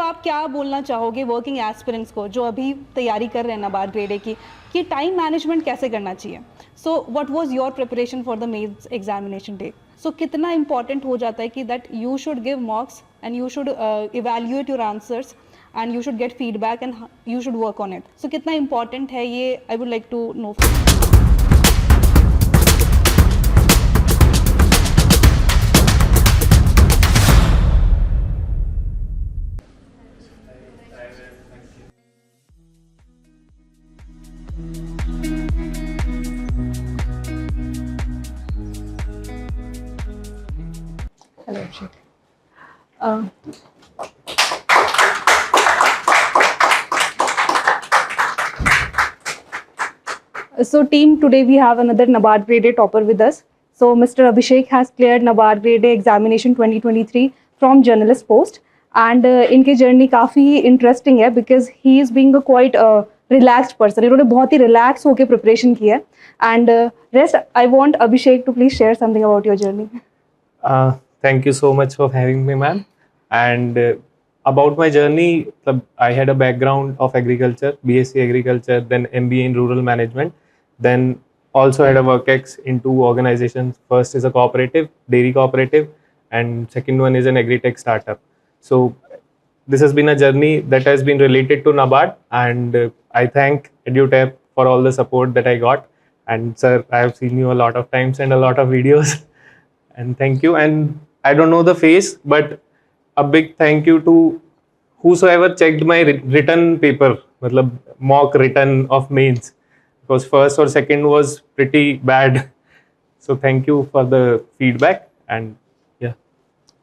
आप क्या बोलना चाहोगे वर्किंग एस्पिरेंट्स को जो अभी तैयारी कर रहे हैं नाबार्ड ग्रेड ए की कि टाइम मैनेजमेंट कैसे करना चाहिए? So what was your preparation for the mains examination day? So कितना इंपॉर्टेंट हो जाता है कि that you should give mocks and you should evaluate your answers and you should get feedback and you should work on it. So कितना important है ये, I would like to know. Hello, Abhishek. So team, today we have another NABARD grade A topper with us. So Mr. Abhishek has cleared NABARD grade A examination 2023 from journalist post, and इनकी journey काफ़ी interesting है because he is being a quite relaxed person. इन्होंने बहुत ही relax होके preparation की है, and rest I want Abhishek to please share something about your journey. Thank you so much for having me, ma'am. And about my journey, I had a background of agriculture, BSc Agriculture, then MBA in Rural Management, then also had a work ex in 2 organizations. First is a cooperative, dairy cooperative, and second one is an agri-tech startup. So this has been a journey that has been related to NABARD, and I thank EduTap for all the support that I got. And sir, I have seen you a lot of times and a lot of videos. And thank you. And I don't know the face, but a big thank you to whosoever checked my written paper, matlab mock written of mains, because first or second was pretty bad. So thank you for the feedback. And yeah.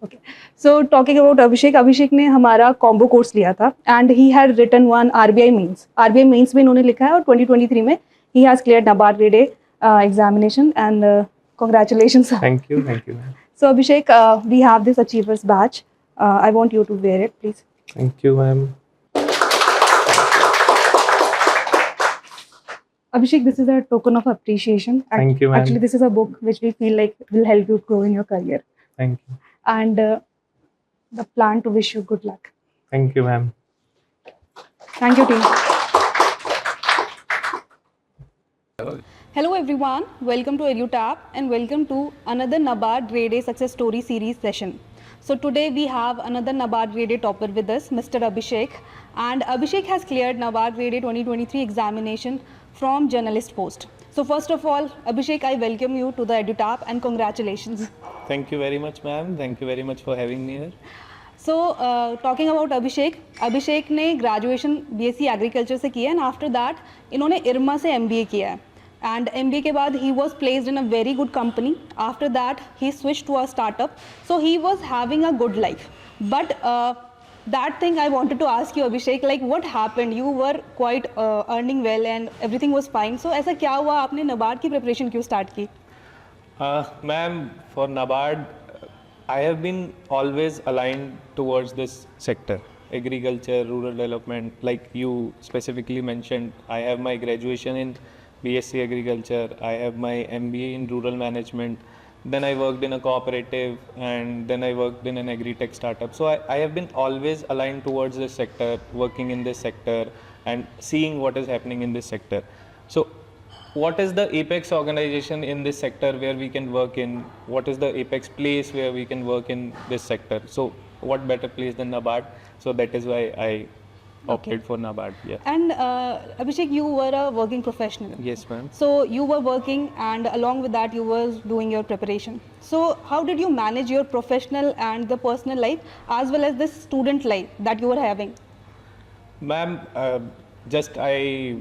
Okay. So talking about Abhishek, Abhishek ने हमारा combo course लिया था, and he had written one RBI mains. RBI mains भी इन्होंने लिखा है, और 2023 में he has cleared NABARD grade A examination, and congratulations. Thank you. Thank you. So Abhishek, we have this achievers badge. I want you to wear it, please. Thank you, ma'am. Abhishek, this is a token of appreciation. Thank you, ma'am. Actually, this is a book which we feel like will help you grow in your career. Thank you. And the plan to wish you good luck. Thank you, ma'am. Thank you, team. Hello everyone, welcome to EduTap and welcome to another NABARD Grade A Success Story Series session. So today we have another NABARD Grade A topper with us, Mr. Abhishek, and Abhishek has cleared NABARD Grade A 2023 examination from journalist post. So first of all, Abhishek, I welcome you to the EduTap and congratulations. Thank you very much, ma'am. Thank you very much for having me here. So talking about Abhishek, Abhishek ने graduation BSc Agriculture से किया, and after that इन्होंने IRMA से MBA किया है. And MBA के बाद he was placed in a very good company. After that he switched to a startup. So he was having a good life. But that thing I wanted to ask you, Abhishek, like what happened? You were quite earning well and everything was fine. So ऐसा क्या हुआ, आपने NABARD की preparation क्यों start की? Ma'am, for NABARD, I have been always aligned towards this sector, agriculture, rural development. Like you specifically mentioned, I have my graduation in BSc Agriculture, I have my MBA in Rural Management, then I worked in a cooperative, and then I worked in an agri-tech startup. So I have been always aligned towards this sector, working in this sector and seeing what is happening in this sector. So what is the apex organization in this sector where we can work in? What is the apex place where we can work in this sector? So what better place than NABARD? So that is why I opted for NABARD. Yeah. And Abhishek, you were a working professional. Yes, ma'am. So you were working, and along with that you were doing your preparation. So how did you manage your professional and the personal life as well as this student life that you were having? Ma'am, just I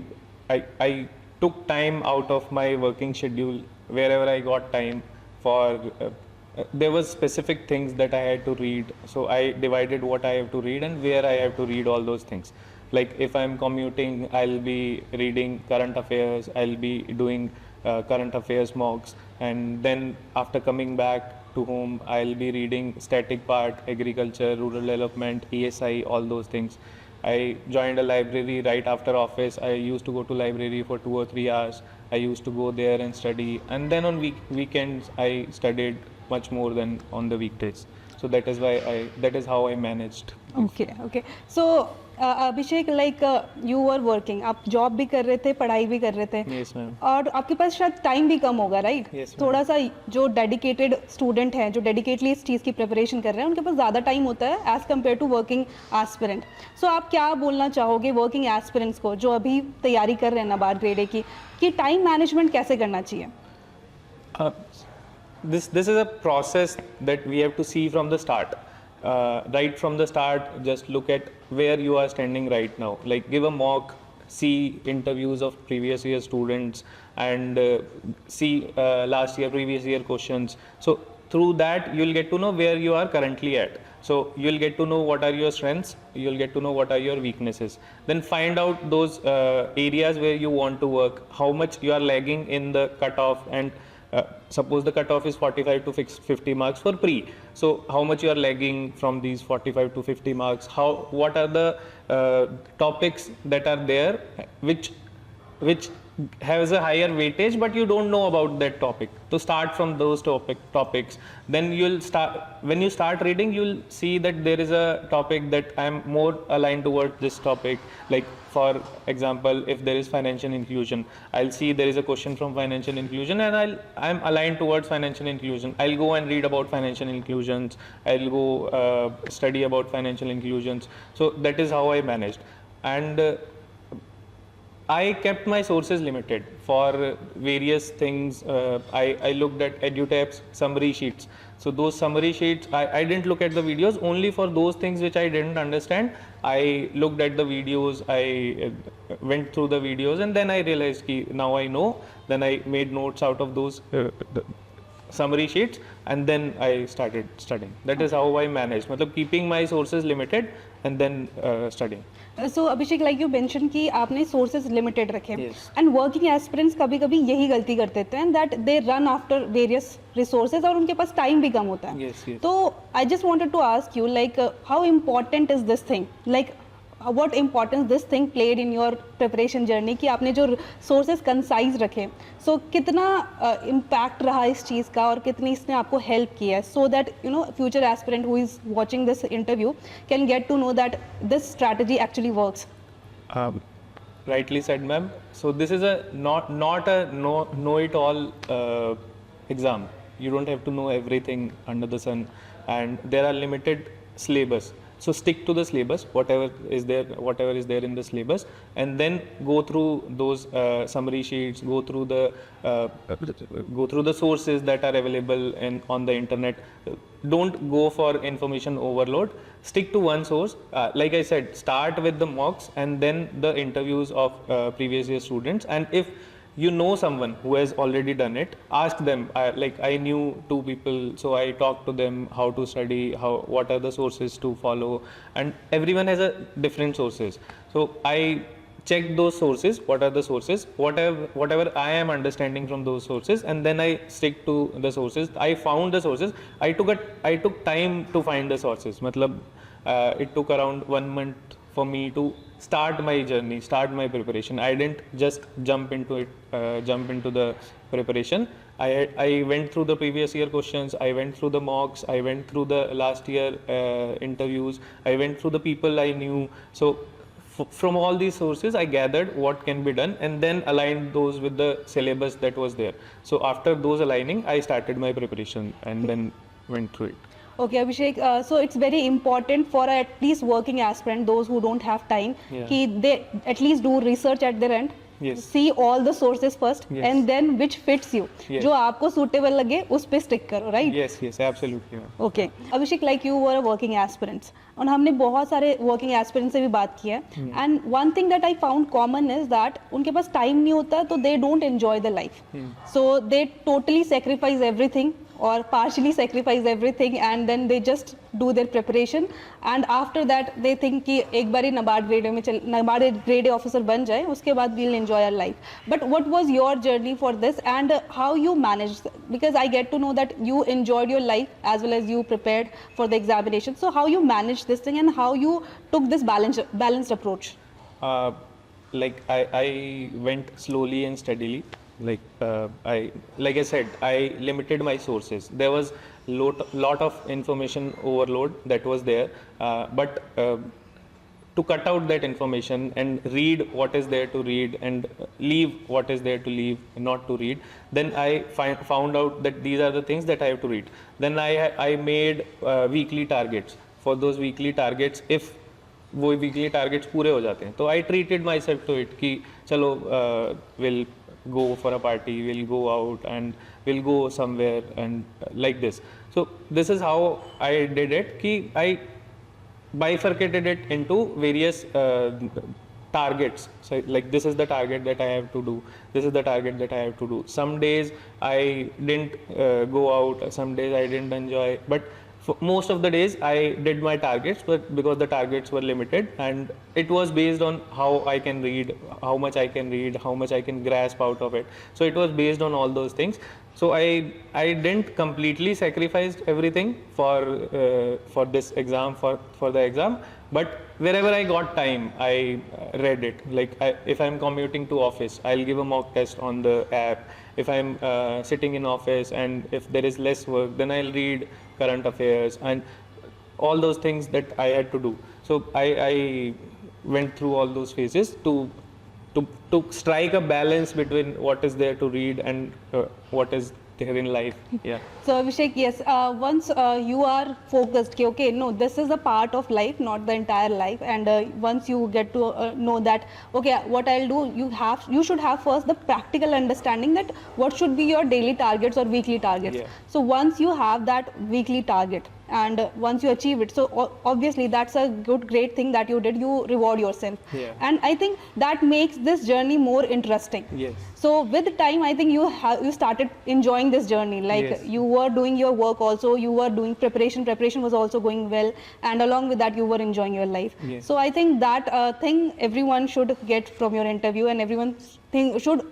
took time out of my working schedule wherever I got time for. There was specific things that I had to read, so I divided what I have to read and where I have to read all those things. Like if I'm commuting, I'll be reading current affairs, I'll be doing current affairs mocks, and then after coming back to home, I'll be reading static part, agriculture, rural development, ESI, all those things. I joined a library right after office. I used to go to library for 2 or 3 hours. I used to go there and study, and then on weekends I studied much more than on the weekdays. So that is how I managed. Okay. So Abhishek, like you are working, आप job भी कर रहे थे, पढ़ाई भी कर रहे थे, Yes, ma'am. और आपके पास शायद टाइम भी कम होगा, राइट? Yes, ma'am. थोड़ा सा जो डेडिकेटेड स्टूडेंट हैं, जो डेडिकेटली इस चीज़ की प्रिपरेशन कर रहे हैं, उनके पास ज़्यादा टाइम होता है as compare to working aspirant. So आप क्या बोलना चाहोगे वर्किंग एस्पिरेंट्स को जो अभी तैयारी कर रहे हैं नाबार्ड ग्रेड ए की, कि टाइम मैनेजमेंट कैसे करना चाहिए? This is a process that we have to see from the start. Right from the start, just look at where you are standing right now. Like give a mock, see interviews of previous year students, and see last year, previous year questions. So through that, you'll get to know where you are currently at. So you'll get to know what are your strengths, you'll get to know what are your weaknesses. Then find out those areas where you want to work, how much you are lagging in the cutoff, and suppose the cutoff is 45 to 50 marks for pre. So how much you are lagging from these 45 to 50 marks? What are the topics that are there which has a higher weightage, but you don't know about that topic? To start from those topics, then when you start reading, you'll see that there is a topic that I am more aligned towards this topic. Like for example, if there is financial inclusion, I'll see there is a question from financial inclusion, and I'm aligned towards financial inclusion. I'll go and read about financial inclusions. I'll go study about financial inclusions. So that is how I managed. And I kept my sources limited for various things. I looked at EduTap's summary sheets. So those summary sheets, I didn't look at the videos. Only for those things which I didn't understand, I looked at the videos. I went through the videos, and then I realized ki now I know. Then I made notes out of those summary sheets, and then I started studying. That is how I managed. मतलब keeping my sources limited and then studying. So Abhishek, like you mention कि आपने sources limited रखे, Yes. And working aspirants कभी कभी यही गलती कर देते हैं, that they run after various resources और उनके पास टाइम भी कम होता है. Yes, yes. तो I just wanted to ask you, like how important is this thing, like what importance this thing played in your preparation journey कि आपने जो sources concise रखे, so कितना impact रहा इस चीज़ का और कितनी इसने आपको help किया है, so that you know future aspirant who is watching this interview can get to know that this strategy actually works. Rightly said, ma'am. So this is a not a know it all exam. You don't have to know everything under the sun, and there are limited syllabus. So stick to the syllabus, whatever is there in the syllabus, and then go through those summary sheets, go through the sources that are available on the internet. Don't go for information overload. Stick to one source. Like I said, start with the mocks and then the interviews of previous year students. And if you know someone who has already done it, ask them. I knew 2 people, so I talked to them how to study, what are the sources to follow, and everyone has a different sources. So I checked those sources, what are the sources, whatever I am understanding from those sources, and then I stick to the sources. I found the sources. I took time to find the sources. It took around 1 month for me to start my journey, start my preparation. I didn't just jump into the preparation. I went through the previous year questions, I went through the mocks, I went through the last year interviews, I went through the people I knew. So from all these sources, I gathered what can be done and then aligned those with the syllabus that was there. So after those aligning, I started my preparation and then went through it. Okay, Abhishek, so it's very important for at least working aspirant, those who don't have time, Yeah. कि they at least do research at their end, Yes. see all the sources first, Yes. and then which fits you. Yes. जो आपको suitable लगे उस पे stick करो, right? Yes, absolutely. ma'am. Okay, Abhishek, like you were a working aspirant, और हमने बहुत सारे working aspirants से भी बात की है, and one thing that I found common is that उनके पास time नहीं होता, तो they don't enjoy the life, so they totally sacrifice everything or partially sacrifice everything, and then they just do their preparation, and after that they think कि एक बारी NABARD grade A officer बन जाए, उसके बाद we'll enjoy our life. But what was your journey for this, and how you managed, because I get to know that you enjoyed your life as well as you prepared for the examination. So how you managed this thing and how you took this balanced approach? I went slowly and steadily. Like I said, I limited my sources. There was lot of information overload that was there, but to cut out that information and read what is there to read and leave what is there to leave, not to read, then I found out that these are the things that I have to read. Then I made weekly targets. For those weekly targets, if वो weekly targets पूरे हो जाते हैं, तो I treated myself to it कि चलो we'll go for a party, we'll go out and we'll go somewhere and like this. So this is how I did it कि I bifurcated it into various targets. So like this is the target that I have to do, this is the target that I have to do. Some days I didn't go out, some days I didn't enjoy, but for most of the days I did my targets, but because the targets were limited and it was based on how I can read, how much I can read, how much I can grasp out of it. So it was based on all those things. So I didn't completely sacrifice everything for this exam, for the exam, but wherever I got time, I read it. Like if I'm commuting to office, I'll give a mock test on the app. If I'm sitting in office and if there is less work, then I'll read current affairs and all those things that I had to do. So I went through all those phases to strike a balance between what is there to read and what is there in life. Yeah. So Abhishek, yes, once you are focused, okay, no, this is a part of life, not the entire life, and once you get to know that, okay, what I'll do, you should have first the practical understanding that what should be your daily targets or weekly targets. Yeah. So once you have that weekly target and once you achieve it, so obviously that's a great thing that you did, you reward yourself. Yeah. And I think that makes this journey more interesting. Yes. So with time, I think you started enjoying this journey. Like Yes. you were doing your work also, you were doing preparation was also going well, and along with that you were enjoying your life. Yes. So I think that thing everyone should get from your interview, and everyone should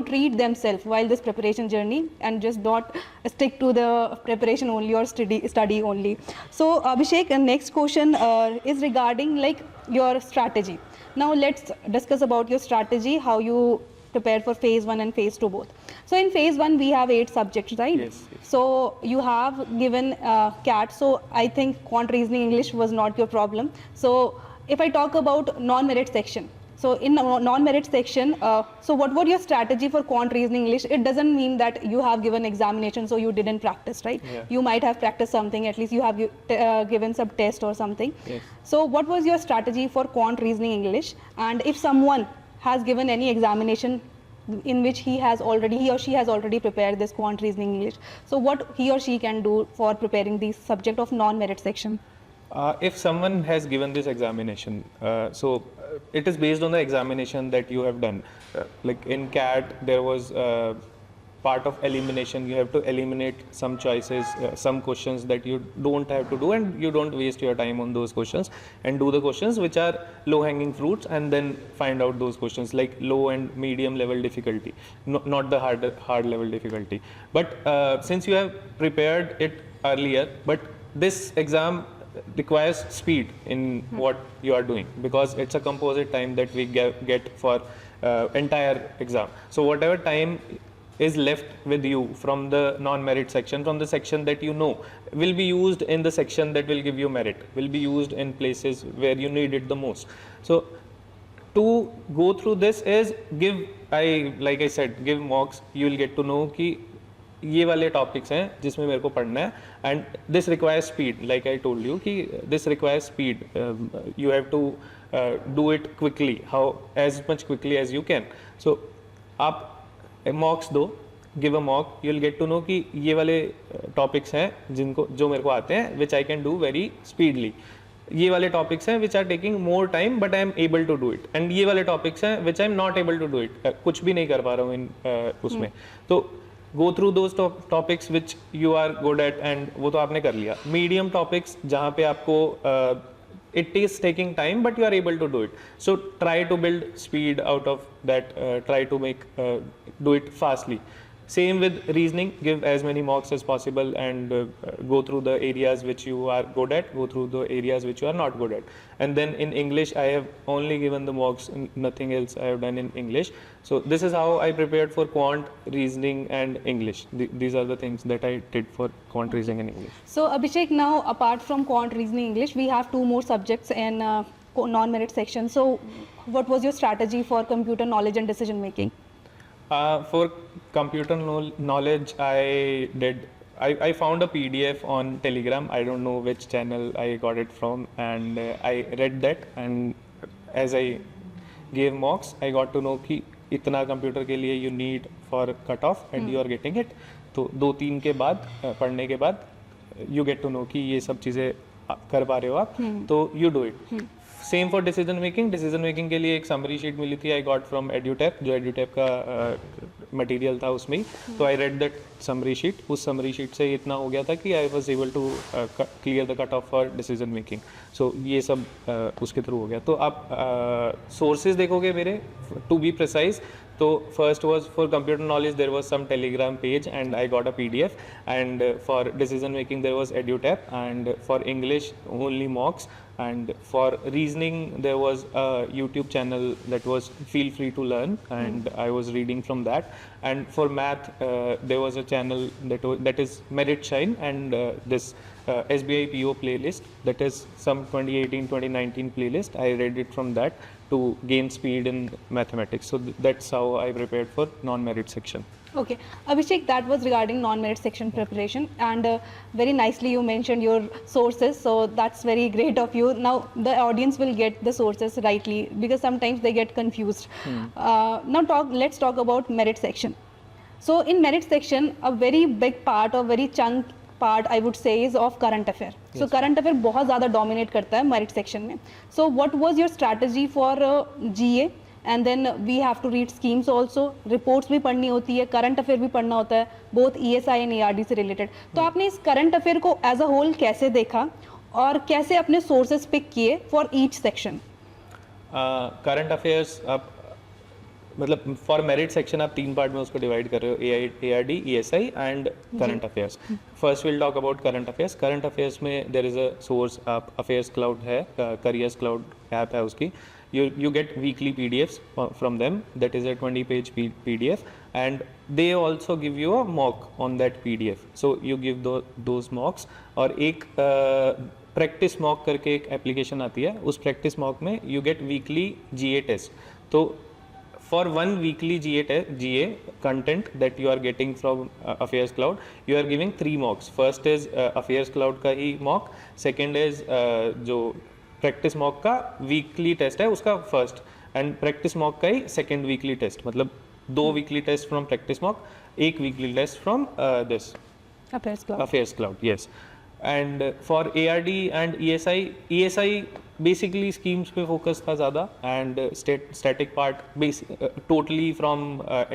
treat themselves while this preparation journey and just not stick to the preparation only or study only. So Abhishek, next question is regarding like your strategy. Now let's discuss about your strategy, how you prepared for phase 1 and phase 2 both. So in phase 1 we have 8 subjects, right? Yes, yes. So you have given CAT, so I think quant reasoning English was not your problem. So if I talk about non-merit section, so in non-merit section, so what were your strategy for quant reasoning English? It doesn't mean that you have given examination so you didn't practice, right? Yeah. You might have practiced something, at least you have given some test or something. Yes. So what was your strategy for quant reasoning English? And if someone has given any examination in which he or she has already prepared this quant reasoning English, so what he or she can do for preparing the subject of non-merit section? If someone has given this examination, it is based on the examination that you have done. Like in CAT, there was part of elimination. You have to eliminate some choices, some questions that you don't have to do, and you don't waste your time on those questions, and do the questions which are low-hanging fruits, and then find out those questions like low and medium level difficulty, not the hard level difficulty. But since you have prepared it earlier, but this exam requires speed in what you are doing, because it's a composite time that we get for entire exam. So whatever time is left with you from the non-merit section, from the section that you know, will be used in the section that will give you merit, will be used in places where you need it the most. So to go through this is like I said, give mocks. You will get to know कि ये वाले topics हैं जिसमें मेरे को पढ़ना है, and this requires speed. Like I told you कि this requires speed. You have to do it quickly, how as much quickly as you can. So आप मॉक्स दो, give a mock, you will get to know कि ये वाले topics हैं जो मेरे को आते हैं, which I can do very speedily. ये वाले टॉपिक्स हैं which are taking more time but I am able to do it, and ये वाले टॉपिक्स हैं which I am not able to do it, कुछ भी नहीं कर पा रहा हूँ इन उसमें. तो go through those topics which you are good at, and वो तो आपने कर लिया. मीडियम टॉपिक्स जहाँ पे आपको it is taking time but you are able to do it, so try to build speed out of that, try to make do it fastly. Same with reasoning, give as many mocks as possible and go through the areas which you are good at, go through the areas which you are not good at. And then in English, I have only given the mocks, nothing else I have done in English. So this is how I prepared for quant, reasoning and English. These are the things that I did for quant, reasoning and English. So Abhishek, now apart from quant, reasoning, English, we have 2 more subjects in non-merit section. So what was your strategy for computer knowledge and decision making? For computer knowledge, I found a PDF on Telegram. I don't know which channel I got it from, and I read that. And as I gave mocks, I got to know कि इतना computer के लिए you need for cutoff, and you are getting it. तो 2-3 के बाद पढ़ने के बाद you get to know कि ये सब चीज़ें कर पा रहे हो आप, तो you do it. Same for decision making के लिए एक समरी शीट मिली थी आई गॉट फ्रॉम एड्यूटैप, जो एड्यूटैप का मटेरियल था उसमें ही, तो I read that summary sheet. उस समरी शीट से इतना हो गया था कि I was able to clear the cut off for decision making. So ये सब उसके थ्रू हो गया. तो आप सोर्सेज देखोगे मेरे, टू बी प्रिसाइज, तो first was for computer knowledge there was some Telegram page and I got a PDF, and for decision making there was EduTap, and for English only mocks, and for reasoning there was a YouTube channel that was Feel Free to Learn, and I was reading from that. And for math there was a channel that is Merit Shine, and this SBI PO playlist, that is some 2018-2019 playlist. I read it from that to gain speed in mathematics. So that's how I prepared for non-merit section. Okay, Abhishek, that was regarding non-merit section preparation, and very nicely you mentioned your sources, so that's very great of you. Now the audience will get the sources rightly, because sometimes they get confused. Now let's talk about merit section. So in merit section, a very big part or very chunk part I would say is of current affair. So current affair बहुत ज़्यादा dominate करता है merit section में. So what was your strategy for GA? And then we have to read schemes also, reports भी पढ़नी होती है, current affair भी पढ़ना होता है, both ESI and ARD से related. तो आपने इस current affair को as a whole कैसे देखा और कैसे अपने sources pick किए for each section? Current affairs आप मतलब फॉर मेरिट सेक्शन आप 3 पार्ट में उसको डिवाइड कर रहे हो, ARD, ESI and current affairs. First will talk about current affairs. Current affairs में देयर इज अ सोर्स, आप अफेयर्स क्लाउड है, करियर्स क्लाउड ऐप है उसकी. you get weekly PDFs from them, that is a 20-page PDF, and they also give you a mock on that PDF. So you give those mocks, और एक practice mock करके एक application आती है, उस practice mock में you get weekly GA test. तो for one weekly GA content that you are getting from Affairs Cloud, you are giving 3 mocks. First is Affairs Cloud का ही mock, second is जो practice mock का weekly test है उसका first, and practice mock का ही second weekly test. मतलब 2 weekly test from practice mock, 1 weekly test from this Affairs Cloud. Yes. And for ARD and ESI basically schemes पे focus था ज़्यादा, and static part totally from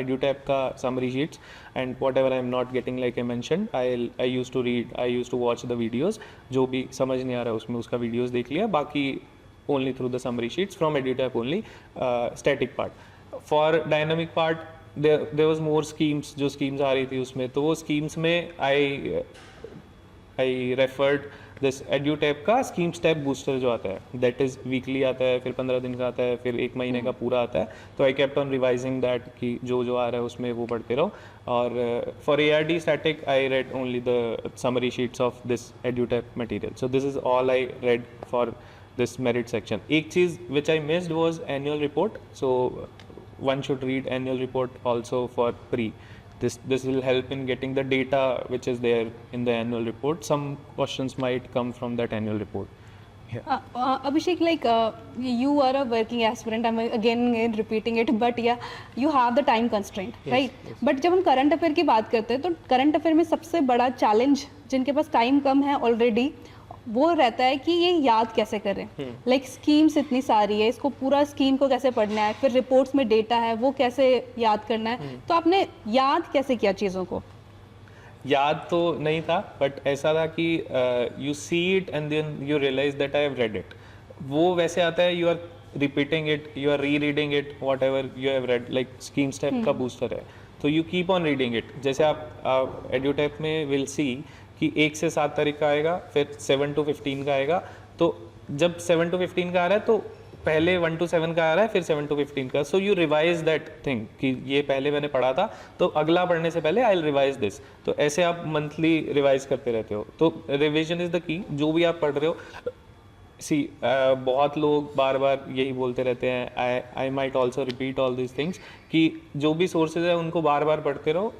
EduTap का summary sheets, and whatever I am not getting, like I mentioned, I used to read, I used to watch the videos. जो भी समझ नहीं आ रहा उसमें उसका videos देख लिया, बाकी only through the summary sheets from EduTap only. Static part. For dynamic part there was more schemes, जो schemes आ रही थी उसमें, तो वो schemes में I referred this EduTap का स्कीम स्टेप बूस्टर जो आता है, that is weekly आता है, फिर 15 दिन का आता है, फिर 1 महीने का पूरा आता है. तो I kept on revising that कि जो आ रहा है उसमें वो पढ़ते रहो. और for ARD static I read only the summary sheets of this EduTap material. So this is all I read for this merit section. एक चीज़ which I missed was annual report. So one should read annual report also for pre. This will help in getting the data which is there in the annual report. Some questions might come from that annual report. Yeah. Abhishek, like you are a working aspirant, I'm again repeating it, but yeah, you have the time constraint, yes, right? Yes. But जब हम current affair की बात करते हैं, तो current affair में सबसे बड़ा challenge जिनके पास time कम है already, वो रहता है कि ये याद कैसे करें. लाइक स्कीम्स इतनी सारी है, इसको पूरा स्कीम को कैसे पढ़ना है, फिर रिपोर्ट्स में डेटा है वो कैसे याद करना है. तो आपने याद कैसे किया चीज़ों को? याद तो नहीं था, बट ऐसा था कि you see it and then you realise that I have read it. वो वैसे आता है, you are repeating it, you are re reading it, whatever you have read. Like scheme step का बूस्टर है, तो you keep on reading it. जैसे आप एड्यूटेक में विल सी कि 1 से 7 तारीख का आएगा, फिर 7 to 15 का आएगा. तो जब 7 to 15 का आ रहा है तो पहले 1 to 7 का आ रहा है, फिर 7 to 15 का. So you revise that thing कि ये पहले मैंने पढ़ा था, तो अगला पढ़ने से पहले आई विल रिवाइज दिस. तो ऐसे आप मंथली रिवाइज करते रहते हो. तो रिविजन इज द की. जो भी आप पढ़ रहे हो, सी बहुत लोग बार बार यही बोलते रहते हैं, I might also repeat all this things, कि जो भी सोर्सेज है उनको बार बार पढ़ते रहो.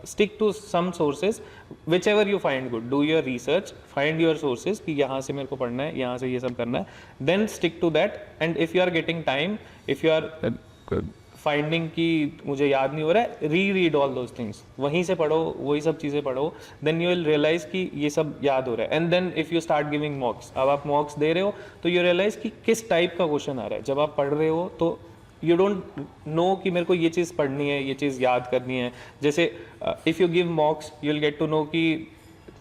Stick to some sources whichever you find good. Do your research, find your sources कि यहाँ से मेरे को पढ़ना है, यहाँ से ये सब करना है. Then stick to that. And if you are getting time, if you are finding कि मुझे याद नहीं हो रहा है, रीड ऑल दोज थिंग्स. वहीं से पढ़ो, वही सब चीज़ें पढ़ो. देन यू विल रियलाइज कि ये सब याद हो रहा है. And then if you start giving mocks, अब आप मॉक्स दे रहे हो तो यू रियलाइज कि किस टाइप का क्वेश्चन आ रहा है. जब आप पढ़ रहे हो तो यू डोंट नो कि मेरे को ये चीज़ पढ़नी है, ये चीज़ याद करनी है. जैसे if you give mocks you will get to know कि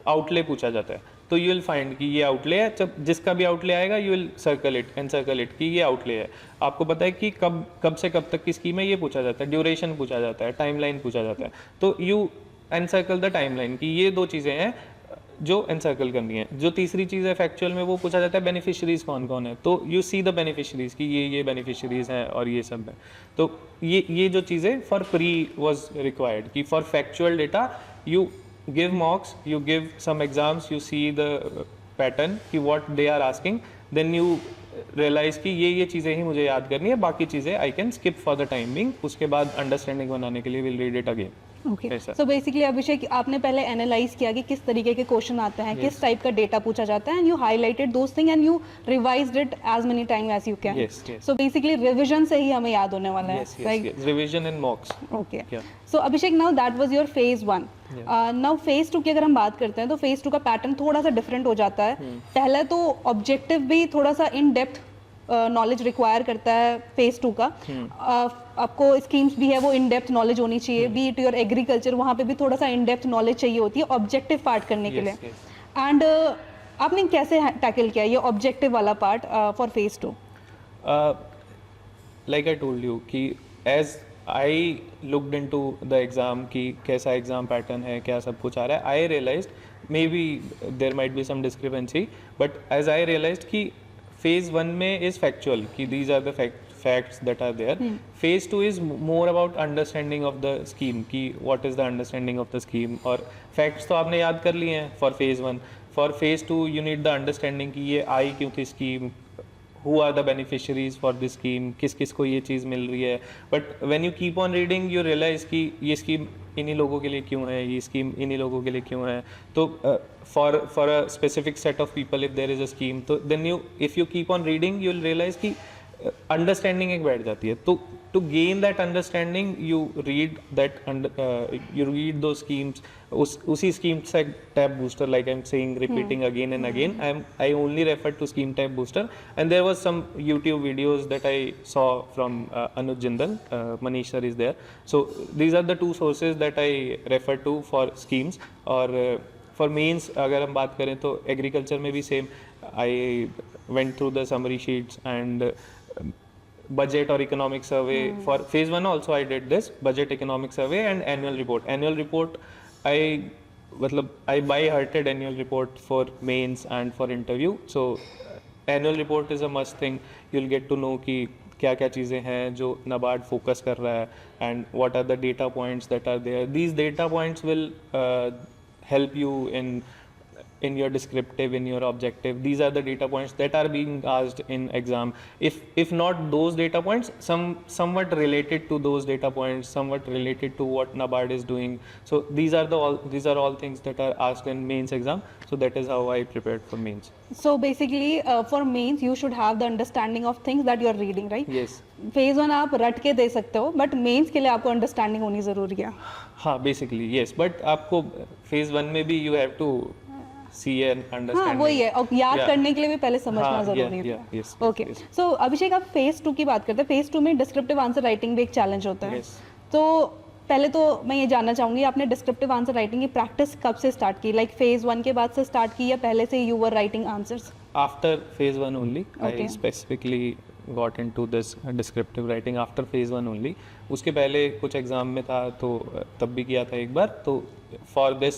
आउटले पूछा जाता है, तो यू विल फाइंड कि ये आउटले है. जब जिसका भी आउटले आएगा you will circle it and circle it कि ये आउटले है. आपको पता है कि कब से कब तक की स्कीम है, ये पूछा जाता है. ड्यूरेशन पूछा जाता है, टाइमलाइन पूछा जाता है. तो यू एनसर्कल द टाइमलाइन कि ये 2 चीज़ें हैं जो एनसर्कल करनी है. जो तीसरी चीज़ है फैक्चुअल में, वो पूछा जाता है बेनिफिशरीज कौन कौन है. तो यू सी द बेनिफिशरीज कि ये बेनिफिशरीज हैं और ये सब है. तो ये जो चीज़ें फॉर प्री वॉज रिक्वायर्ड कि for factual data you give mocks, you give some exams, you see the pattern कि what they are asking, then you realize कि ये चीज़ें ही मुझे याद करनी है, बाकी चीज़ें I can skip for the time being. उसके बाद अंडरस्टैंडिंग बनाने के लिए we'll read it again. Okay. So basically Abhishek, आपने पहले एनालाइज किया कि किस तरीके के क्वेश्चन आते हैं, किस टाइप का डेटा पूछा जाता है, and you highlighted those thing and you revised it as many time as you can. So basically revision से ही हमें याद होने वाला है. Revision and mocks. Okay. So Abhishek, now that was your phase 1. Now phase 2 की अगर हम बात करते हैं तो फेज 2 का पैटर्न थोड़ा सा डिफरेंट हो जाता है. पहले तो ऑब्जेक्टिव भी थोड़ा सा इन डेप्थ नॉलेज रिक्वायर करता है फेज 2 का. आपको स्कीम्स भी है वो इन डेप्थ नॉलेज होनी चाहिए. बी इट योर एग्रीकल्चर, वहाँ पे भी थोड़ा सा इन डेप्थ नॉलेज चाहिए होती है ऑब्जेक्टिव पार्ट करने के लिए. एंड आपने कैसे टैकल किया ये ऑब्जेक्टिव वाला part for phase 2? Like I told you कि as I looked into the exam कि कैसा एग्ज़ाम पैटर्न है, क्या सब कुछ आ रहा है, I realised maybe there might be some discrepancy, but as I realised कि phase 1 में is factual कि these are the facts that are there. Phase 2 is more about understanding of the scheme कि what is the understanding of the scheme. और facts तो आपने याद कर लिए हैं for phase 1. For phase 2 you need the understanding कि ये आई क्यों थी scheme, who are the beneficiaries for this scheme, किस किस को ये चीज़ मिल रही है. But when you keep on reading you realize कि ये scheme इन्हीं लोगों के लिए क्यों है, ये स्कीम इन्हीं लोगों के लिए क्यों है. तो for a specific set of people if there is a scheme, तो then you if you keep on reading you will realise कि अंडरस्टैंडिंग एक बैठ जाती है. तो to gain that understanding you read दो स्कीम्स. उसी स्कीम से tab booster, like I am saying repeating again and again, I only refer to scheme tab booster. And there was some YouTube videos that I saw from Anuj Jindal, Manish sir is there. So these are the 2 sources that I refer to for schemes. और for mains अगर हम बात करें तो agriculture में भी same, I went through the summary sheets and budget or economic survey. For phase 1 also I did this budget, economic survey and annual report. I by hearted annual report for mains and for interview. So annual report is a must thing. You'll get to know कि क्या क्या चीज़ें हैं जो NABARD focus कर रहा है and what are the data points that are there. These data points will help you in your descriptive, in your objective. These are the data points that are being asked in exam. If not those data points, somewhat related to those data points, somewhat related to what NABARD is doing. So these are all things that are asked in mains exam. So that is how I prepared for mains. So basically for mains you should have the understanding of things that you are reading, right? Yes. Phase 1 आप रट के दे सकते हो, but mains के लिए आपको understanding होनी ज़रूरी है. हाँ, basically yes. But आपको phase 1 में भी you have to see and understand. हाँ, वही है. और याद करने के लिए भी पहले समझना जरूरी है. ओके. सो अभिषेक, आप फेज 2 की बात करते हैं. फेज 2 में डिस्क्रिप्टिव आंसर राइटिंग भी एक चैलेंज होता है. तो पहले तो मैं ये जानना चाहूंगी, आपने डिस्क्रिप्टिव आंसर राइटिंग की प्रैक्टिस कब से स्टार्ट की? लाइक फेज 1 के बाद से स्टार्ट की या पहले से you were writing answers? After phase 1 only. I specifically got into this descriptive writing after phase 1 only. उसके पहले कुछ एग्ज़ाम में था तो तब भी किया था एक बार. तो for this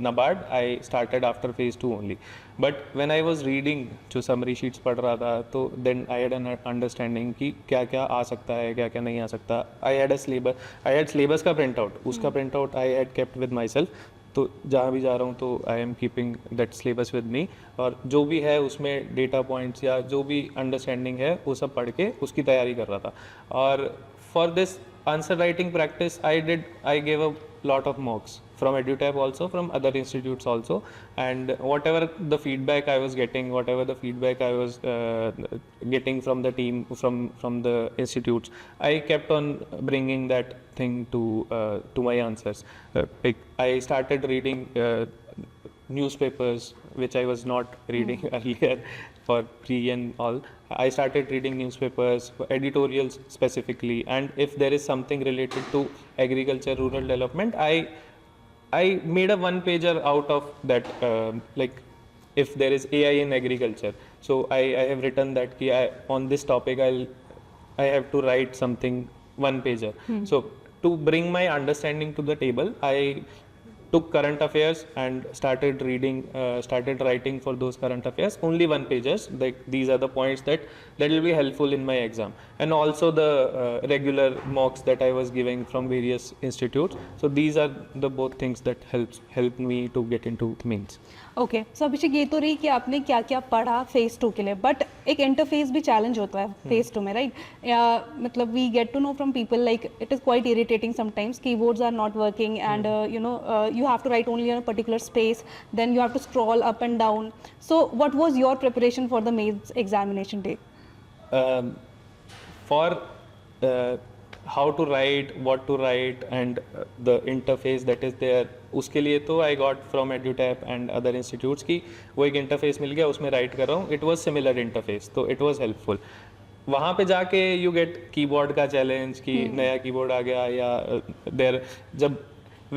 NABARD I started after phase 2 only. But when I was reading जो summary sheets पढ़ रहा था तो then I had an understanding कि क्या क्या आ सकता है क्या क्या नहीं आ सकता. I had syllabus का printout. उसका printout I had kept with myself. तो जहाँ भी जा रहा हूँ तो I am keeping that syllabus with me, और जो भी है उसमें डेटा पॉइंट्स या जो भी अंडरस्टैंडिंग है वो सब पढ़ के उसकी तैयारी कर रहा था. और for this answer writing practice I gave a lot of mocks from EduTap also, from other institutes also, and whatever the feedback I was getting, whatever the feedback I was getting from the team, from the institutes, I kept on bringing that thing to my answers. I started reading newspapers, which I was not reading earlier for pre and all. I started reading newspapers, editorials specifically, and if there is something related to agriculture, rural development, I made a one pager out of that. Like if there is AI in agriculture, so I have written that on this topic I have to write something one pager. So to bring my understanding to the table, I took current affairs and started writing for those current affairs, only one pages. Like these are the points that will be helpful in my exam, and also the regular mocks that I was giving from various institutes. So these are the both things that helped me to get into mains. Okay so Abhishek, ये तो रही कि आपने क्या क्या पढ़ा phase 2 के लिए, बट एक इंटरफेस भी चैलेंज होता है फेज 2 में, राइट? मतलब we get to know from people like it is quite irritating sometimes, keyboards are not working and you have to write only in a particular space, then you have to scroll up and down. So what was your preparation for the mains examination day? For how to write, what to write, and the interface that is there, उसके लिए तो I got from EduTap and other institutes कि वो एक interface मिल गया, उसमें write कर रहा हूँ. It was similar interface, तो it was helpful. वहाँ पे जाके you get keyboard का challenge कि नया keyboard आ गया, या there जब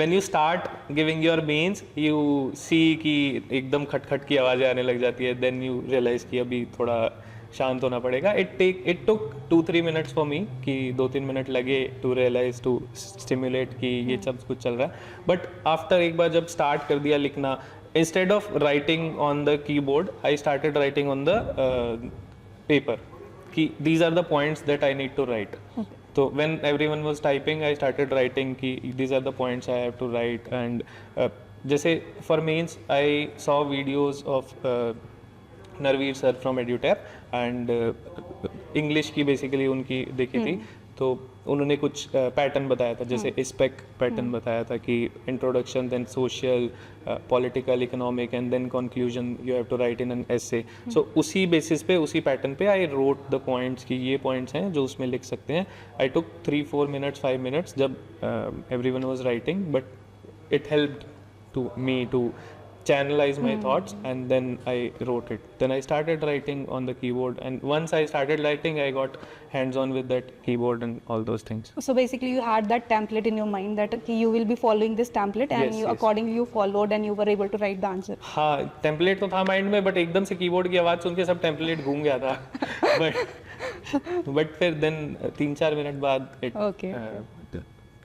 when you start giving your mains you see कि एकदम खटखट की आवाज़ें आने लग जाती है, then you realize कि अभी थोड़ा शांत होना पड़ेगा. It took 2-3 minutes for me कि 2-3 मिनट लगे to realize, to stimulate कि ये सब कुछ चल रहा है. But after एक बार जब start कर दिया लिखना, instead of writing on the keyboard I started writing on the paper कि these are the points that I need to write. So when everyone was typing I started writing कि these are the points I have to write. And जैसे for mains I saw videos of Narveer sir from EduTap and English की basically उनकी देखी थी, तो उन्होंने कुछ pattern बताया था, जैसे स्पेक पैटर्न बताया था कि introduction, then social, political, economic and then conclusion you have to write in an essay. So उसी बेसिस पे, उसी पैटर्न पे आई रोट द पॉइंट्स कि ये पॉइंट्स हैं जो उसमें लिख सकते हैं. आई टुक 3-4 मिनट्स 5 मिनट्स जब everyone was writing, but it helped to me to channelize my thoughts, and then I wrote it. Then I started writing on the keyboard, and once I started writing I got hands on with that keyboard and all those things. So basically you had that template in your mind that you will be following this template, and Yes. accordingly you followed and you were able to write the answer. हाँ, template तो था mind में, but एकदम से keyboard की आवाज़ सुन के सब टेम्पलेट घूम गया था. बट फिर देन 3-4 मिनट बाद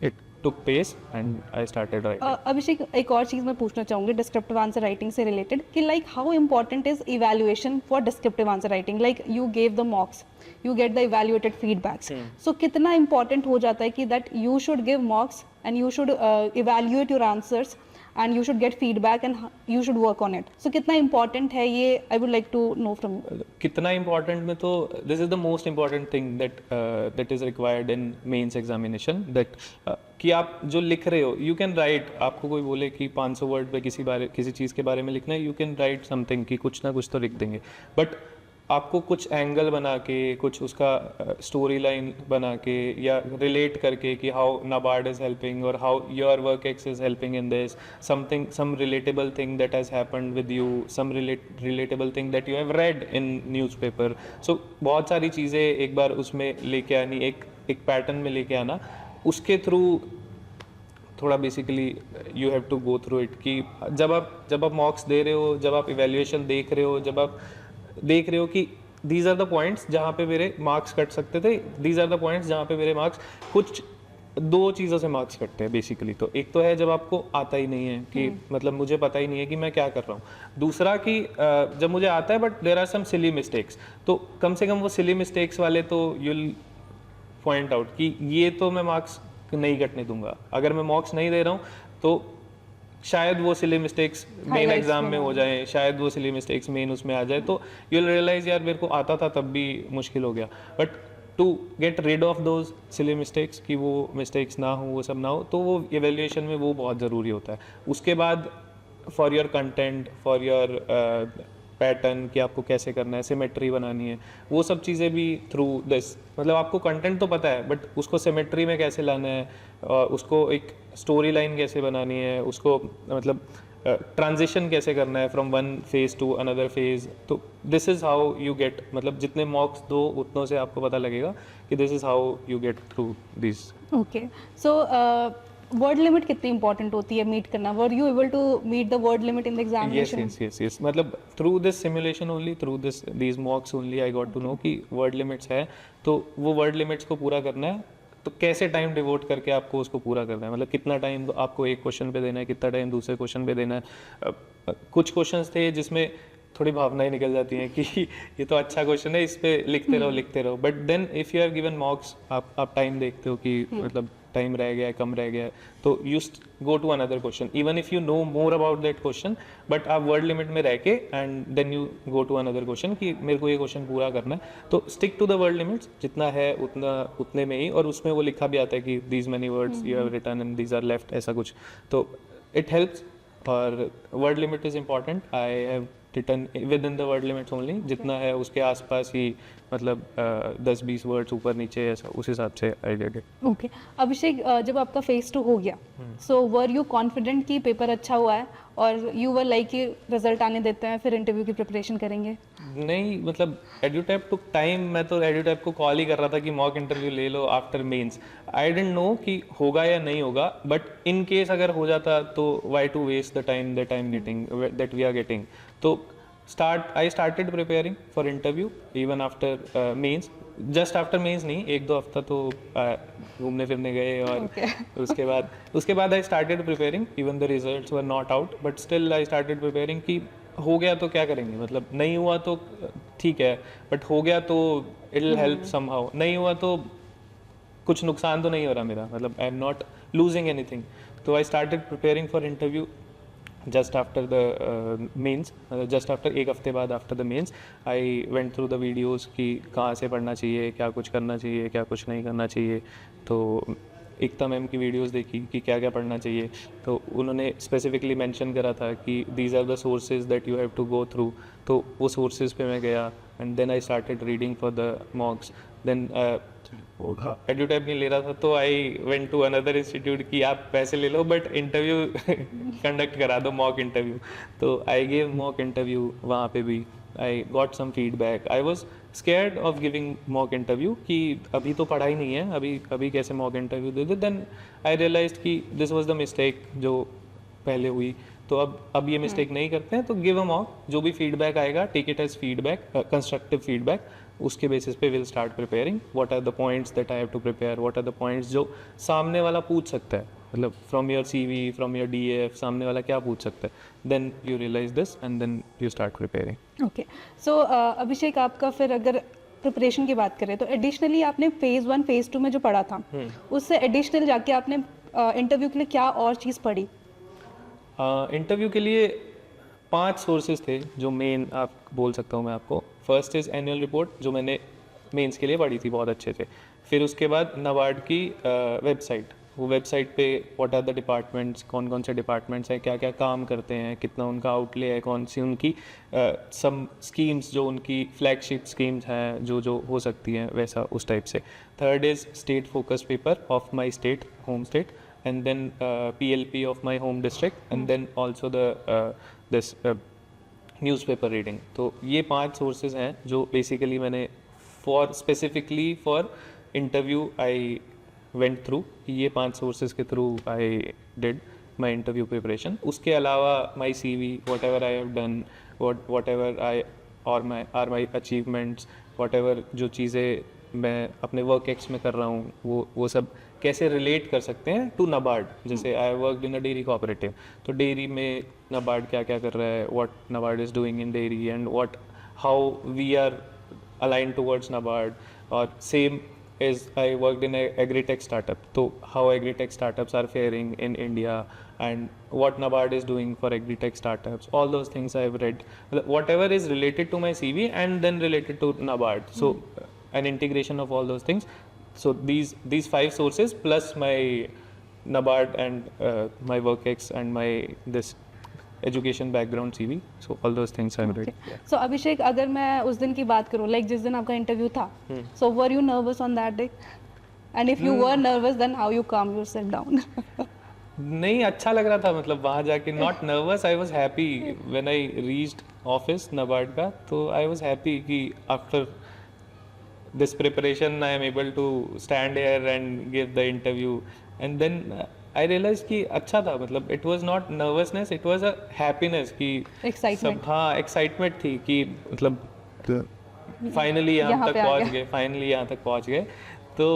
it took pace and I started writing. Abhishek, एक और चीज़ मैं पूछना चाहूँगी डिस्क्रिप्टिव आंसर राइटिंग से रिलेटेड कि like how important is evaluation for descriptive answer writing. Like you gave the mocks, you get the evaluated feedbacks, so कितना important हो जाता है कि that you should give mocks and you should evaluate your answers and you should get feedback and you should work on it. So कितना important है ये, I would like to know from you. कितना important में तो this is the most important thing that is required in mains examination, that कि आप जो लिख रहे हो you can write. आपको कोई बोले कि 500 वर्ड पे किसी चीज़ के बारे में लिखना है, you can write something कि कुछ ना कुछ तो लिख देंगे, बट आपको कुछ एंगल बना के, कुछ उसका स्टोरी लाइन बना के या रिलेट करके कि हाउ नाबार्ड इज़ हेल्पिंग और how your work ex is helping in this, some relatable thing that has happened with you, some relatable thing that you have read in newspaper. So बहुत सारी चीज़ें एक बार उसमें लेके आनी, एक पैटर्न में लेके आना, उसके थ्रू थोड़ा basically you have to go through it कि जब आप मॉक्स दे रहे हो, जब आप इवैल्यूएशन देख रहे हो, जब आप देख रहे हो कि दीज आर द पॉइंट्स जहाँ पे मेरे मार्क्स कट सकते थे, दीज आर द पॉइंट्स जहाँ पे मेरे मार्क्स कुछ दो चीज़ों से मार्क्स कटते हैं बेसिकली। तो एक तो है जब आपको आता ही नहीं है कि मतलब मुझे पता ही नहीं है कि मैं क्या कर रहा हूँ। दूसरा कि जब मुझे आता है but there are some silly mistakes, तो कम से कम वो सिली मिस्टेक्स वाले तो यूल पॉइंट आउट कि ये तो मैं मार्क्स नहीं कटने दूंगा। अगर मैं मार्क्स नहीं दे रहा हूँ तो शायद वो silly mistakes main Highlights exam में में हो जाए, शायद वो सिली मिस्टेक्स मेन उसमें आ जाए, तो यू विल रियलाइज यार मेरे को आता था तब भी मुश्किल हो गया। But to get rid of those silly mistakes, कि वो मिस्टेक्स ना हो, वो सब ना हो, तो वो इवेल्युएशन में वो बहुत ज़रूरी होता है। उसके बाद for your content, for your pattern कि आपको कैसे करना है, सिमेट्री बनानी है, वो सब चीज़ें भी थ्रू दिस, मतलब आपको कंटेंट तो पता है बट उसको सिमेट्री में कैसे लाना है, उसको एक स्टोरी लाइन कैसे बनानी है, उसको मतलब ट्रांजिशन कैसे करना है from one phase to another phase. तो this is how you get, मतलब जितने मॉक्स दो उतनों से आपको पता लगेगा कि this is how you get through this. Okay, so word limit कितनी इंपॉर्टेंट होती है मीट करना? Were you able to meet the word limit in the examination? yes, मतलब through this simulation only, through these mocks only I got to know कि word limits है, तो वो word limits को पूरा करना है। तो कैसे टाइम डिवोट करके आपको उसको पूरा करना है, मतलब कितना टाइम आपको एक क्वेश्चन पे देना है, कितना टाइम दूसरे क्वेश्चन पे देना है। कुछ क्वेश्चंस थे जिसमें थोड़ी भावनाएं निकल जाती हैं कि ये तो अच्छा क्वेश्चन है, इस पे लिखते रहो, but then if you are given mocks, आप टाइम देखते हो कि मतलब टाइम रह गया है, कम रह गया है, तो you go to another question even if you know more about that question, but आप वर्ड लिमिट में रह के and then you go to another question कि मेरे को ये क्वेश्चन पूरा करना है। तो stick to the word limits, जितना है उतने में ही, और उसमें वो लिखा भी आता है कि these many words you have written and these are left, ऐसा कुछ, तो इट हेल्प्स। और word limit is important, I have written within the word limits only, जितना है उसके आसपास ही, मतलब 10-20 वर्ड्स ऊपर नीचे ऐसा, उस हिसाब से आई डिड इट। ओके, अभिषेक, जब आपका फेज 2 हो गया, सो वर यू कॉन्फिडेंट कि पेपर अच्छा हुआ है और यू वर लाइक कि रिजल्ट आने देते हैं फिर इंटरव्यू की प्रिपरेशन करेंगे? नहीं, मतलब एड्यूटैप टुक टाइम। मैं तो एड्यूटैप को कॉल ही कर रहा था कि मॉक इंटरव्यू ले लो after mains. I didn't know कि होगा या नहीं होगा, बट इन केस अगर हो जाता तो why to waste the time that I am getting, that we are getting. तो I started preparing for interview even after mains, just after mains नहीं, एक दो हफ्ता तो घूमने फिरने गए, और उसके बाद I started preparing, even the results were not out, but still I started preparing कि हो गया तो क्या करेंगे, मतलब नहीं हुआ तो ठीक है, बट हो गया तो it will help somehow, नहीं हुआ तो कुछ नुकसान तो नहीं हो रहा मेरा, मतलब I am not losing anything। तो I started preparing for interview just after the mains, just after एक हफ्ते बाद after the mains I went through the videos कि कहाँ से पढ़ना चाहिए, क्या कुछ करना चाहिए, क्या कुछ नहीं करना चाहिए। तो एकता मैम की वीडियोस देखी कि क्या क्या पढ़ना चाहिए, तो उन्होंने स्पेसिफिकली मेंशन करा था कि these are the sources that you have to go through. तो वो सोर्सेज पे मैं गया and then I started reading for the mocks. Then Edutap नहीं ले रहा था तो I went to another institute कि आप पैसे ले लो बट इंटरव्यू कंडक्ट करा दो, मॉक इंटरव्यू। तो आई गेव मॉक इंटरव्यू, वहाँ पे भी I got some feedback. I was scared of giving mock interview कि अभी तो पढ़ाई नहीं है, अभी कैसे मॉक इंटरव्यू दे दे। देन आई रियलाइज कि दिस वॉज द मिस्टेक जो पहले हुई, तो अब ये मिस्टेक नहीं करते हैं। तो गिव अ मॉक, जो भी फीडबैक आएगा take it as feedback, constructive feedback, उसके बेसिस पे will start preparing. What are the points that I have to prepare, what are the points जो सामने वाला पूछ सकता है, मतलब from your CV, from your DF, सामने वाला क्या पूछ सकता है। Then you realise this and then you start preparing. Okay, so Abhishek, आपका फिर अगर प्रिपरेशन की बात करें तो एडिशनली आपने फेज़ 1 फेज़ 2 में जो पढ़ा था उससे एडिशनल जाके आपने इंटरव्यू के लिए क्या और चीज़ पढ़ी? इंटरव्यू के लिए 5 सोर्सेज थे जो मेन आप बोल सकता हूँ मैं आपको। फर्स्ट इज़ एनुअल रिपोर्ट, जो मैंने मेंस के लिए पढ़ी थी, बहुत अच्छे थे। फिर उसके बाद नाबार्ड की वेबसाइट, वो वेबसाइट पे व्हाट आर द डिपार्टमेंट्स, कौन कौन से डिपार्टमेंट्स हैं, क्या क्या काम करते हैं, कितना उनका आउटले है, कौन सी उनकी सम स्कीम्स, जो उनकी फ्लैगशिप स्कीम्स हैं जो हो सकती हैं, वैसा उस टाइप से। Third is state focus paper of my state, home state, and then PLP of my home district, and then also the this newspaper reading। तो ये 5 sources हैं जो basically मैंने specifically for interview I went through। ये 5 sources के through I did my interview preparation। उसके अलावा my CV, whatever I have done, whatever I are my achievements, whatever जो चीज़ें मैं अपने वर्क एक्स में कर रहा हूँ वो सब कैसे रिलेट कर सकते हैं टू नाबार्ड. जैसे I work in a dairy cooperative, तो डेयरी में नाबार्ड क्या क्या कर रहा है, what NABARD is doing in dairy and what how we are aligned towards NABARD. Or same as I worked in a agri-tech startup, so how agri-tech startups are faring in India and what NABARD is doing for agri-tech startups, all those things I've read, whatever is related to my CV and then related to NABARD. So an integration of all those things. So these 5 sources plus my NABARD and my WorkX and my this education background CV, so all those things I'm ready. So Abhishek, अगर मैं उस दिन की बात करूँ, like जिस दिन आपका इंटरव्यू था, so were you nervous on that day? And if you were nervous, then how you calm yourself down? नहीं, अच्छा लग रहा था, मतलब वहाँ जाके not nervous, I was happy when I reached office NABARD का. तो आई वॉज हैप्पी कि after this preparation I am able to stand here and give the interview. And then I realize कि अच्छा था, मतलब it was not nervousness, it was a happiness कि Excitement. हाँ excitement थी कि मतलब फाइनली यहाँ तक पहुँच गए, फाइनली यहाँ तक पहुँच गए. तो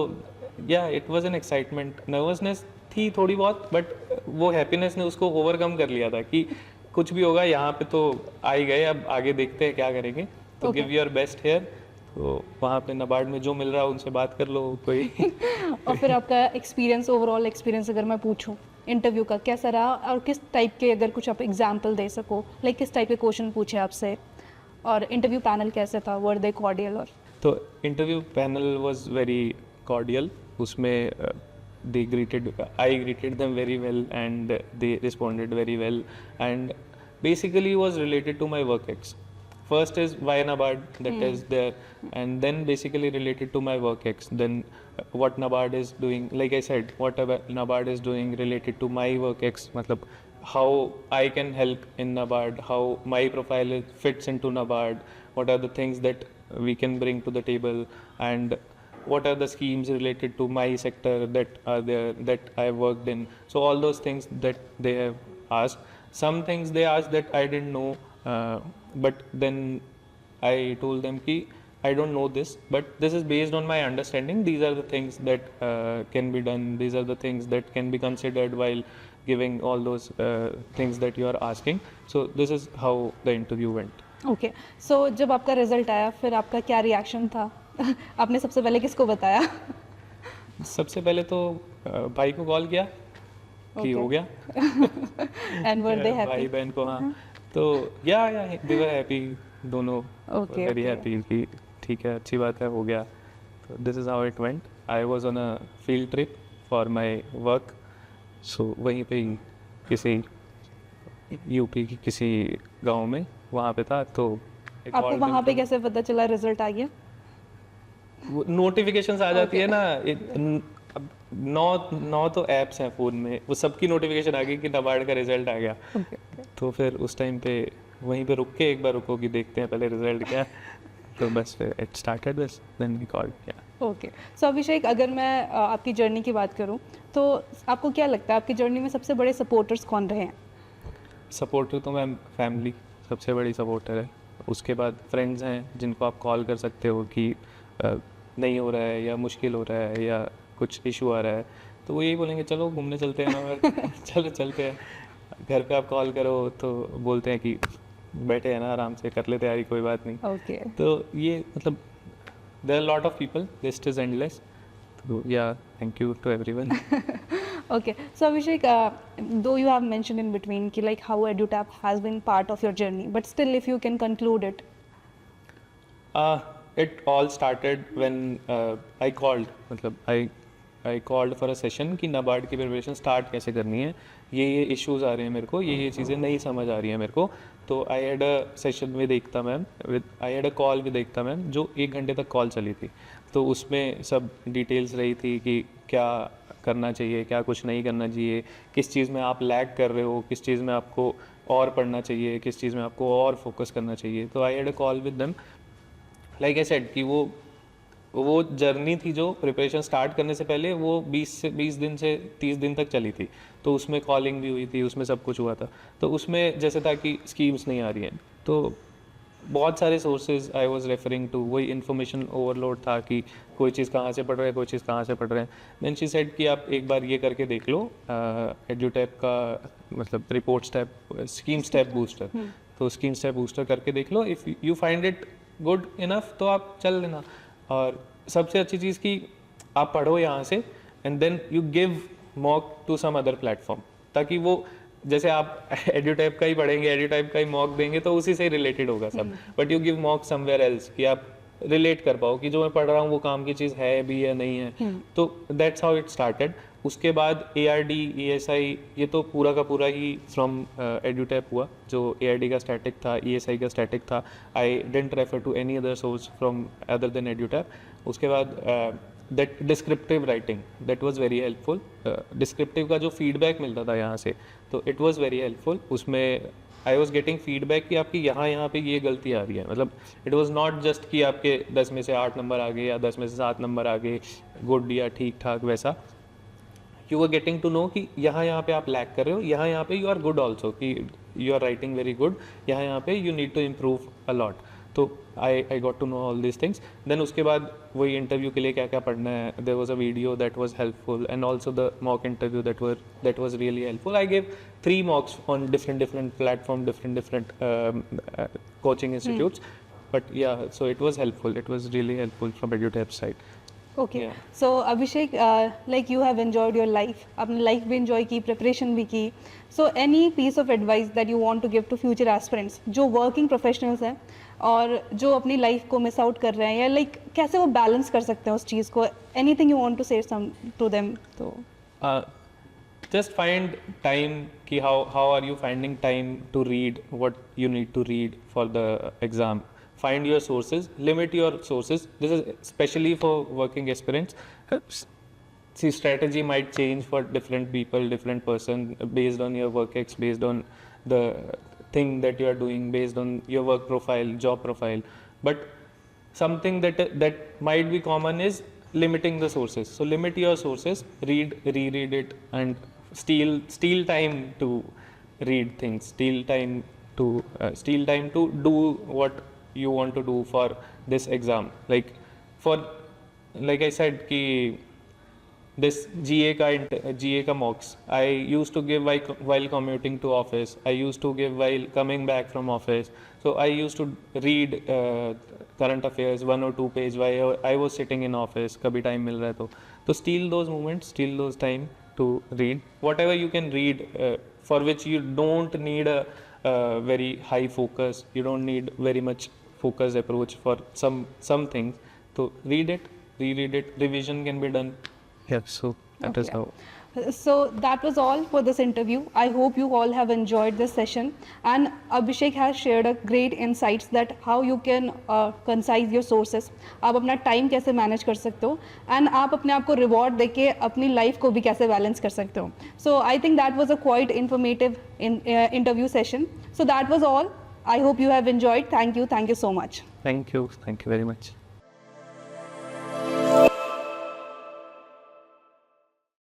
या it was an excitement. Nervousness थी थोड़ी बहुत, बट वो हैप्पीनेस ने उसको ओवरकम कर लिया था कि कुछ भी होगा, यहाँ पे तो आ ही गए, अब आगे देखते हैं क्या करेंगे. तो गिव योर बेस्ट हेयर. तो वहाँ पे नाबार्ड में जो मिल रहा है उनसे बात कर लो कोई. और फिर आपका एक्सपीरियंस, ओवरऑल एक्सपीरियंस अगर मैं पूछूं इंटरव्यू का, कैसा रहा और किस टाइप के, अगर कुछ आप एग्जांपल दे सको, लाइक किस टाइप के क्वेश्चन पूछे आपसे, और इंटरव्यू पैनल कैसे था, वर दे कॉर्डियल? और तो interview panel was very cordial. उसमें they greeted, I greeted them very well and they responded very well, and basically was related to my work ex. First is why NABARD, that is there, and then basically related to my work ex. Then what NABARD is doing, like I said, whatever NABARD is doing related to my work ex, matlab how I can help in NABARD, how my profile fits into NABARD, what are the things that we can bring to the table, and what are the schemes related to my sector that are there that I worked in. So all those things that they have asked. Some things they asked that I didn't know, but then I told them ki I don't know this, but this is based on my understanding. These are the things that can be done. These are the things that can be considered while giving all those things that you are asking. So this is how the interview went. Okay, so जब आपका result आया फिर आपका क्या reaction था? आपने सबसे पहले किसको बताया? सबसे पहले तो भाई को कॉल किया कि हो गया. And were they happy? भाई बहन को, हाँ. तो या दे वर हैप्पी, दोनों Okay, वेरी okay. हैप्पी कि ठीक है, अच्छी बात है, हो गया. तो this is how it went. I was on a field trip for my work. So वहीं पे ही किसी यूपी की किसी गांव में वहाँ पे था. तो आपको वहाँ पे कैसे पता चला रिजल्ट आ गया? नोटिफिकेशंस आ जाती है ना. अब 9 तो ऐप्स हैं फ़ोन में, वो सबकी नोटिफिकेशन आ गई कि नाबार्ड का रिजल्ट आ गया. तो फिर उस टाइम पे वहीं पे रुक के एक बार रुको कि देखते हैं पहले रिजल्ट क्या. तो बस फिर it started this, then we called. Okay, so Abhishek, अगर मैं आपकी जर्नी की बात करूँ तो आपको क्या लगता है आपकी जर्नी में सबसे बड़े सपोर्टर्स कौन रहे हैं? सपोर्टर तो मैम फैमिली सबसे बड़ी सपोर्टर है. उसके बाद फ्रेंड्स हैं जिनको आप कॉल कर सकते हो कि नहीं हो रहा है या मुश्किल हो रहा है या कुछ इशू आ रहा है, तो वो यही बोलेंगे चलो घूमने चलते हैं ना. चलो चलते हैं. घर पे आप कॉल करो तो बोलते हैं कि बैठे हैं ना, आराम से कर ले तैयारी, कोई बात नहीं. ओके, तो ये मतलब there are lot of people, list is endless. तो yeah thank you to everyone. okay. So Abhishek, though you have mentioned in between ki like how EduTap has been part of your journey, but still if you can conclude it. It all started when I called, मतलब I called for a session कि नाबार्ड की preparation start कैसे करनी है, ये issues आ रहे हैं मेरे को, ये चीज़ें नहीं समझ आ रही हैं मेरे को. तो I had a session with Ekta ma'am, I had a call with Ekta ma'am जो 1 घंटे तक कॉल चली थी. तो उसमें सब डिटेल्स रही थी कि क्या करना चाहिए, क्या कुछ नहीं करना चाहिए, किस चीज़ में आप लैग कर रहे हो, किस चीज़ में आपको और पढ़ना चाहिए, किस चीज़ में आपको और फोकस करना चाहिए. तो I had a call with them. Like I said कि वो जर्नी थी जो प्रिपरेशन स्टार्ट करने से पहले वो 20 दिन से 30 दिन तक चली थी. तो उसमें कॉलिंग भी हुई थी, उसमें सब कुछ हुआ था. तो उसमें जैसे था कि स्कीम्स नहीं आ रही हैं, तो बहुत सारे sources I was referring to, वही इन्फॉर्मेशन ओवरलोड था कि कोई चीज़ कहाँ से पढ़ रहे हैं, कोई चीज़ कहाँ से पढ़ रहे हैं. देन शी सेड कि आप एक बार ये करके देख लो एड्यूटैप का मतलब report step scheme step booster. तो स्कीम स्टेप बूस्टर करके देख लो, if you find it good enough तो आप चल लेना. और सबसे अच्छी चीज़ कि आप पढ़ो यहाँ से and then you give mock to some other platform, ताकि वो जैसे आप एड्यूटैप का ही पढ़ेंगे, एड्यूटैप का ही मॉक देंगे तो उसी से रिलेटेड होगा सब. But you give mock somewhere else कि आप रिलेट कर पाओ कि जो मैं पढ़ रहा हूँ वो काम की चीज़ है भी या नहीं है. तो दैट्स हाउ इट स्टार्टेड. उसके बाद ARD ESI ये तो पूरा का पूरा ही फ्रॉम एड्यूटैप हुआ. जो ARD का स्टैटिक था, ESI का स्टैटिक था, I didn't refer to any other source from other than Edutap. उसके बाद that descriptive writing that was very helpful. Descriptive का जो फीडबैक मिलता था यहाँ से, तो इट वाज वेरी हेल्पफुल. उसमें आई वॉज गेटिंग फीडबैक कि आपकी यहाँ पे ये गलती आ रही है. मतलब इट वॉज नॉट जस्ट कि आपके 10 में से 8 नंबर आ गए या 10 में से 7 नंबर आ गए, गुड या ठीक ठाक वैसा. You were getting to know कि यहाँ पे आप लैक कर रहे हो, यहाँ पे यू आर गुड ऑल्सो, कि you are writing very good, यहाँ पे you need to improve a lot. तो I got to know all this things. Then उसके बाद वही इंटरव्यू के लिए क्या क्या पढ़ना है, there was a video that was helpful and also the mock interview that was really helpful. I gave 3 mocks on different platform, different coaching institutes. But yeah, so it was helpful. It was really helpful from EduTap side. Okay. Yeah. So Abhishek, like you have enjoyed your life, अपनी life भी enjoy की, preparation भी की. So any piece of advice that you want to give to future aspirants जो working professionals हैं और जो अपनी life को miss out कर रहे हैं, या like कैसे वो balance कर सकते हैं उस चीज़ को? Anything you want to say some to them? तो Just find time कि how are you finding time to read what you need to read for the exam. Find your sources, limit your sources. This is especially for working aspirants. See, strategy might change for different people, different person, based on your work ex, based on the thing that you are doing, based on your work profile, job profile. But something that might be common is limiting the sources. So limit your sources, reread it, and steal time to read things. Steal time to do what you want to do for this exam. Like I said कि this GA का mocks I used to give while commuting to office. I used to give while coming back from office. So I used to read current affairs 1 or 2 page while I was sitting in office. कभी time मिल रहा है तो steal those moments, steal those time to read whatever you can read, for which you don't need a very high focus. You don't need very much focused approach for some things. So read it, reread it. Revision can be done. Yeah, so that is how. So that was all for this interview. I hope you all have enjoyed this session, and Abhishek has shared a great insights that how you can concise your sources. आप अपना time कैसे manage कर सकते हो, and आप अपने आप को reward देके अपनी life को भी कैसे balance कर सकते हो. So I think that was a quite informative interview session. So that was all. I hope you have enjoyed. Thank you so much. Thank you very much.